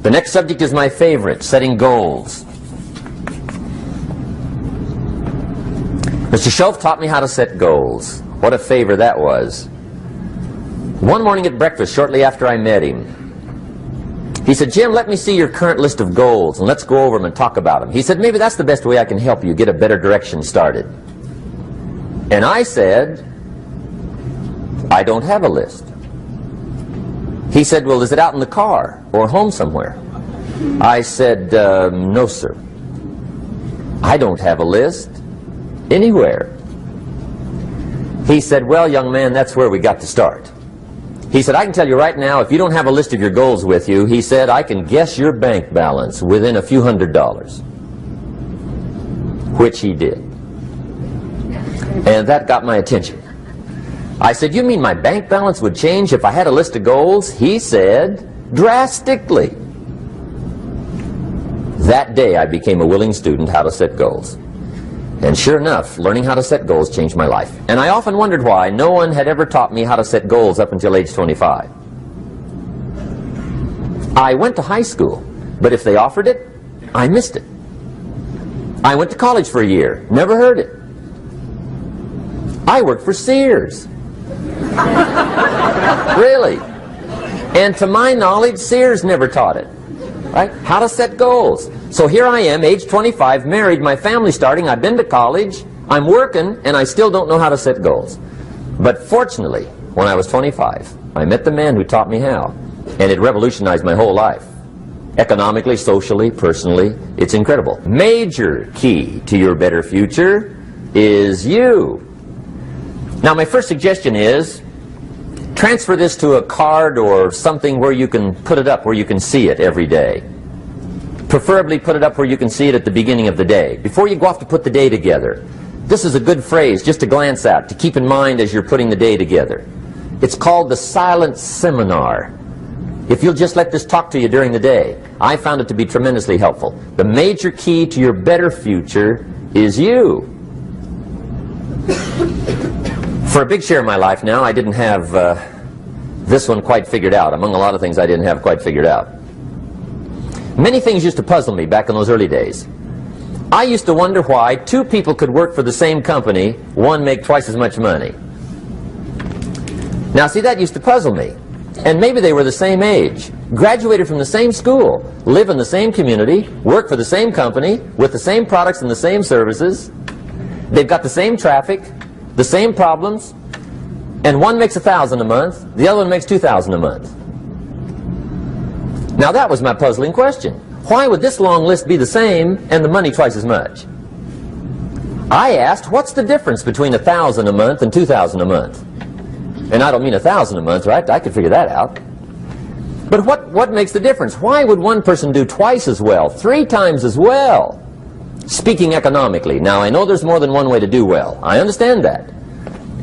The next subject is my favorite, setting goals. Mr. Shoaff taught me how to set goals. What a favor that was. One morning at breakfast, shortly after I met him, he said, Jim, let me see your current list of goals and let's go over them and talk about them. He said, maybe that's the best way I can help you get a better direction started. And I said, I don't have a list. He said, well, is it out in the car or home somewhere? I said, no, sir. I don't have a list anywhere. He said, well, young man, that's where we got to start. He said, I can tell you right now, if you don't have a list of your goals with you, he said, I can guess your bank balance within a few $100s. Which he did. And that got my attention. I said, you mean my bank balance would change if I had a list of goals? He said, drastically. That day I became a willing student how to set goals. And sure enough, learning how to set goals changed my life. And I often wondered why no one had ever taught me how to set goals up until age 25. I went to high school, but if they offered it, I missed it. I went to college for a year, never heard it. I worked for Sears. Really. And to my knowledge, Sears never taught it. Right? How to set goals. So here I am, age 25, married, my family's starting, I've been to college, I'm working, and I still don't know how to set goals. But fortunately, when I was 25, I met the man who taught me how. And it revolutionized my whole life. Economically, socially, personally, it's incredible. Major key to your better future is you. Now my first suggestion is, transfer this to a card or something where you can put it up, where you can see it every day. Preferably put it up where you can see it at the beginning of the day, before you go off to put the day together. This is a good phrase just to glance at, to keep in mind as you're putting the day together. It's called the silent seminar. If you'll just let this talk to you during the day, I found it to be tremendously helpful. The major key to your better future is you. For a big share of my life now, I didn't have this one quite figured out. Among a lot of things I didn't have quite figured out. Many things used to puzzle me back in those early days. I used to wonder why two people could work for the same company, one make twice as much money. Now see, that used to puzzle me. And maybe they were the same age, graduated from the same school, live in the same community, work for the same company, with the same products and the same services. They've got the same traffic, the same problems, and one makes $1,000 a month, the other one makes $2,000 a month. Now that was my puzzling question. Why would this long list be the same and the money twice as much? I asked, what's the difference between $1,000 a month and $2,000 a month? And I don't mean $1,000 a month, right? I could figure that out. But what makes the difference? Why would one person do twice as well, 3 times as well? Speaking economically. Now I know there's more than one way to do well. I understand that.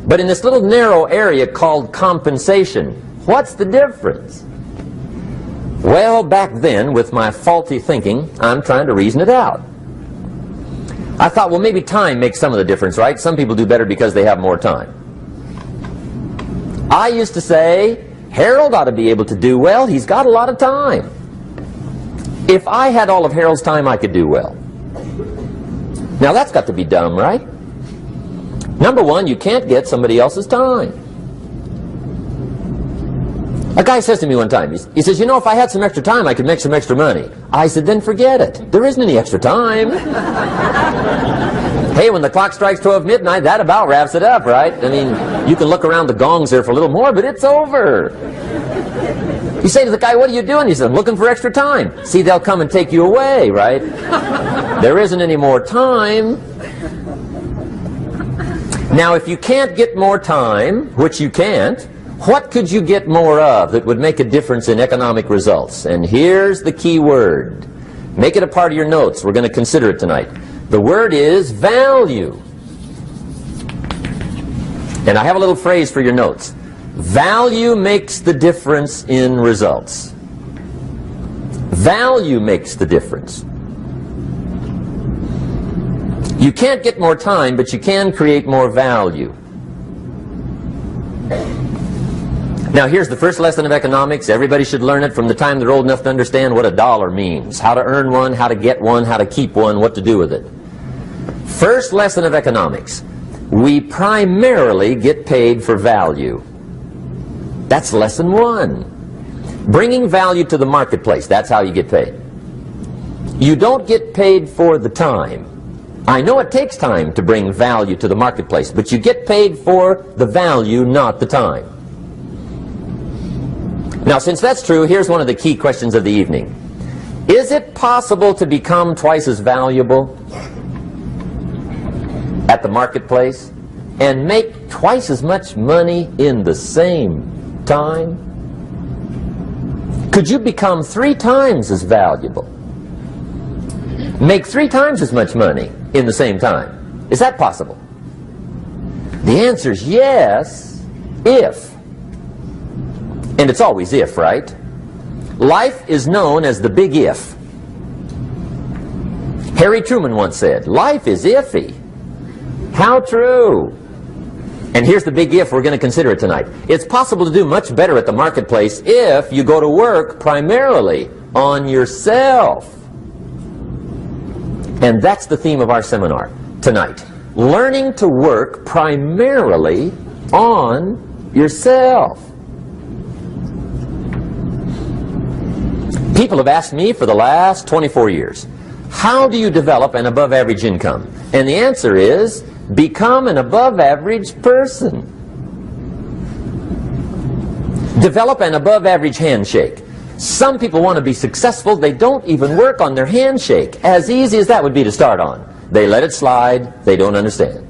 But in this little narrow area called compensation, what's the difference? Well, back then, with my faulty thinking, I'm trying to reason it out. I thought, well, maybe time makes some of the difference, right? Some people do better because they have more time. I used to say, Harold ought to be able to do well. He's got a lot of time. If I had all of Harold's time, I could do well. Now, that's got to be dumb, right? Number one, you can't get somebody else's time. A guy says to me one time, he says, you know, if I had some extra time, I could make some extra money. I said, then forget it. There isn't any extra time. Hey, when the clock strikes 12 midnight, that about wraps it up, right? I mean, you can look around the gongs there for a little more, but it's over. You say to the guy, what are you doing? He says, I'm looking for extra time. See, they'll come and take you away, right? There isn't any more time. Now, if you can't get more time, which you can't, what could you get more of that would make a difference in economic results? And here's the key word. Make it a part of your notes. We're going to consider it tonight. The word is value. And I have a little phrase for your notes. Value makes the difference in results. Value makes the difference. You can't get more time, but you can create more value. Now here's the first lesson of economics. Everybody should learn it from the time they're old enough to understand what a dollar means. How to earn one, how to get one, how to keep one, what to do with it. First lesson of economics. We primarily get paid for value. That's lesson one. Bringing value to the marketplace, that's how you get paid. You don't get paid for the time. I know it takes time to bring value to the marketplace, but you get paid for the value, not the time. Now, since that's true, here's one of the key questions of the evening. Is it possible to become twice as valuable at the marketplace and make twice as much money in the same time? Could you become 3 times as valuable? Make 3 times as much money in the same time? Is that possible? The answer is yes, if. And it's always if, right? Life is known as the big if. Harry Truman once said, life is iffy. How true. And here's the big if we're going to consider it tonight. It's possible to do much better at the marketplace if you go to work primarily on yourself. And that's the theme of our seminar tonight. Learning to work primarily on yourself. People have asked me for the last 24 years, how do you develop an above average income? And the answer is, become an above average person. Develop an above average handshake. Some people want to be successful, they don't even work on their handshake. As easy as that would be to start on. They let it slide, they don't understand.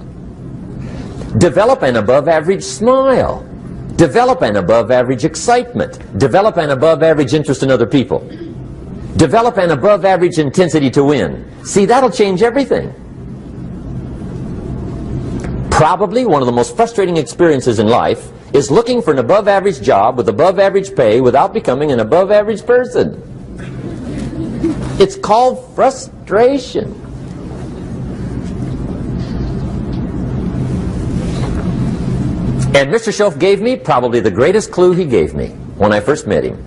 Develop an above average smile. Develop an above average excitement. Develop an above average interest in other people. Develop an above average intensity to win. See, that'll change everything. Probably one of the most frustrating experiences in life is looking for an above average job with above average pay without becoming an above average person. It's called frustration. And Mr. Shoaff gave me probably the greatest clue he gave me when I first met him.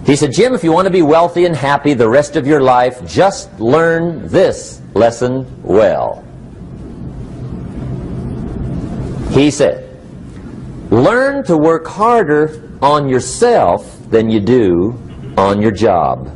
He said, Jim, if you want to be wealthy and happy the rest of your life, just learn this lesson well. He said, learn to work harder on yourself than you do on your job.